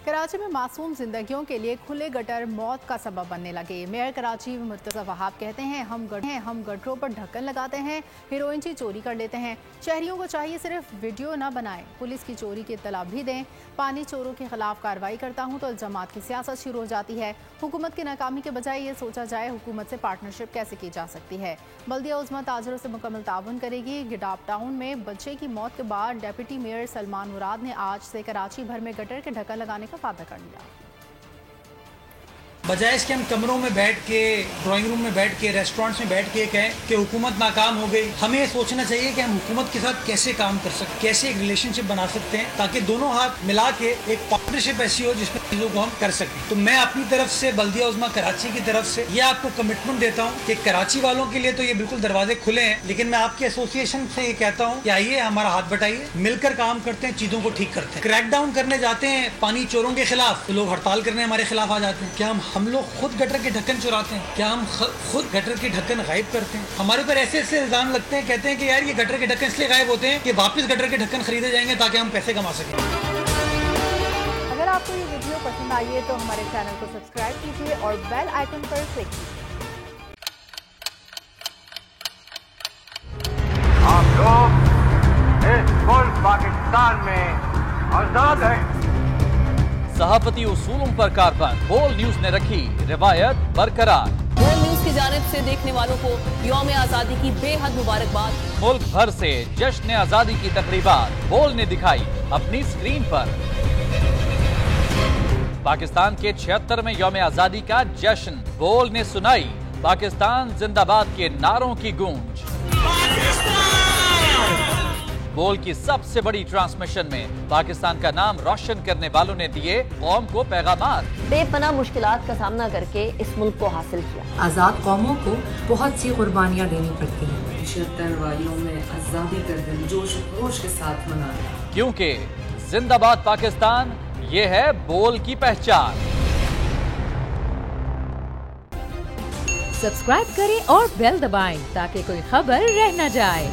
کراچی میں معصوم زندگیوں کے لیے کھلے گٹر موت کا سبب بننے لگے۔ میئر کراچی مرتضی وہاب کہتے ہیں ہم گٹروں پر ڈھکن لگاتے ہیں، ہیروئن چوری کر لیتے ہیں۔ شہریوں کو چاہیے صرف ویڈیو نہ بنائیں، پولیس کی چوری کی اطلاع بھی دیں۔ پانی چوروں کے خلاف کارروائی کرتا ہوں تو الزامات کی سیاست شروع ہو جاتی ہے۔ حکومت کی ناکامی کے بجائے یہ سوچا جائے حکومت سے پارٹنرشپ کیسے کی جا سکتی ہے۔ بلدیہ عظمیٰ تاجروں سے مکمل تعاون کرے گی۔ گڈاپ ٹاؤن میں بچے کی موت کے بعد ڈیپٹی میئر سلمان مراد نے آج سے کراچی بھر میں گٹر کے ڈھکن لگانے کا وعدہ کر لیا۔ بجائے اس کے ہم کمروں میں بیٹھ کے، ڈرائنگ روم میں بیٹھ کے، ریسٹورینٹس میں بیٹھ کے کہیں کہ حکومت ناکام ہو گئی، ہمیں یہ سوچنا چاہیے کہ ہم حکومت کے ساتھ کیسے کام کر سکتے ہیں، کیسے ایک ریلیشن شپ بنا سکتے ہیں تاکہ دونوں ہاتھ ملا کے ایک پارٹنرشپ ایسی ہو جس میں چیزوں کو ہم کر سکیں۔ تو میں اپنی طرف سے بلدیہ عظمیٰ کراچی کی طرف سے یہ آپ کو کمٹمنٹ دیتا ہوں کہ کراچی والوں کے لیے تو یہ بالکل دروازے کھلے ہیں، لیکن میں آپ کے ایسوسی ایشن سے یہ کہتا ہوں کہ آئیے ہمارا ہاتھ بٹائیے، مل کر کام کرتے ہیں، چیزوں کو ٹھیک کرتے ہیں۔ کریک ڈاؤن کرنے جاتے ہیں پانی چوروں کے خلاف تو لوگ ہڑتال کرنے ہمارے خلاف آ جاتے ہیں۔ کیا ہم لوگ خود گٹر کے ڈھکن چراتے ہیں؟ کیا ہم خود گٹر کے ڈھکن غائب کرتے ہیں؟ ہمارے پر ایسے الزام لگتے ہیں، کہتے ہیں کہ یار یہ گٹر کے ڈھکن اس لیے غائب ہوتے ہیں کہ واپس گٹر کے ڈھکن خریدے جائیں گے تاکہ ہم پیسے کما سکیں۔ اگر آپ کو یہ ویڈیو پسند آئی ہے تو ہمارے چینل کو سبسکرائب کیجیے اور بیل آئیکن پر کلک کیجیے۔ آپ لوگ اس ملک پاکستان میں آزاد ہیں۔ صحافتی اصولوں پر کاربند بول نیوز نے رکھی روایت برقرار۔ بول نیوز کی جانب سے دیکھنے والوں کو یوم آزادی کی بے حد مبارکباد۔ ملک بھر سے جشن آزادی کی تقریبات بول نے دکھائی اپنی سکرین پر۔ پاکستان کے 76ویں یوم آزادی کا جشن بول نے سنائی پاکستان زندہ باد کے نعروں کی گونج۔ بول کی سب سے بڑی ٹرانسمیشن میں پاکستان کا نام روشن کرنے والوں نے دیے قوم کو پیغامات۔ بے پناہ مشکلات کا سامنا کر کے اس ملک کو حاصل کیا۔ آزاد قوموں کو بہت سی قربانیاں دینی پڑتی ہیں۔ 76 واریوں میں آزادی کا دن جوش و خروش کے ساتھ منایا، کیونکہ زندہ باد پاکستان یہ ہے بول کی پہچان۔ سبسکرائب کریں اور بیل دبائیں تاکہ کوئی خبر رہ نہ جائے۔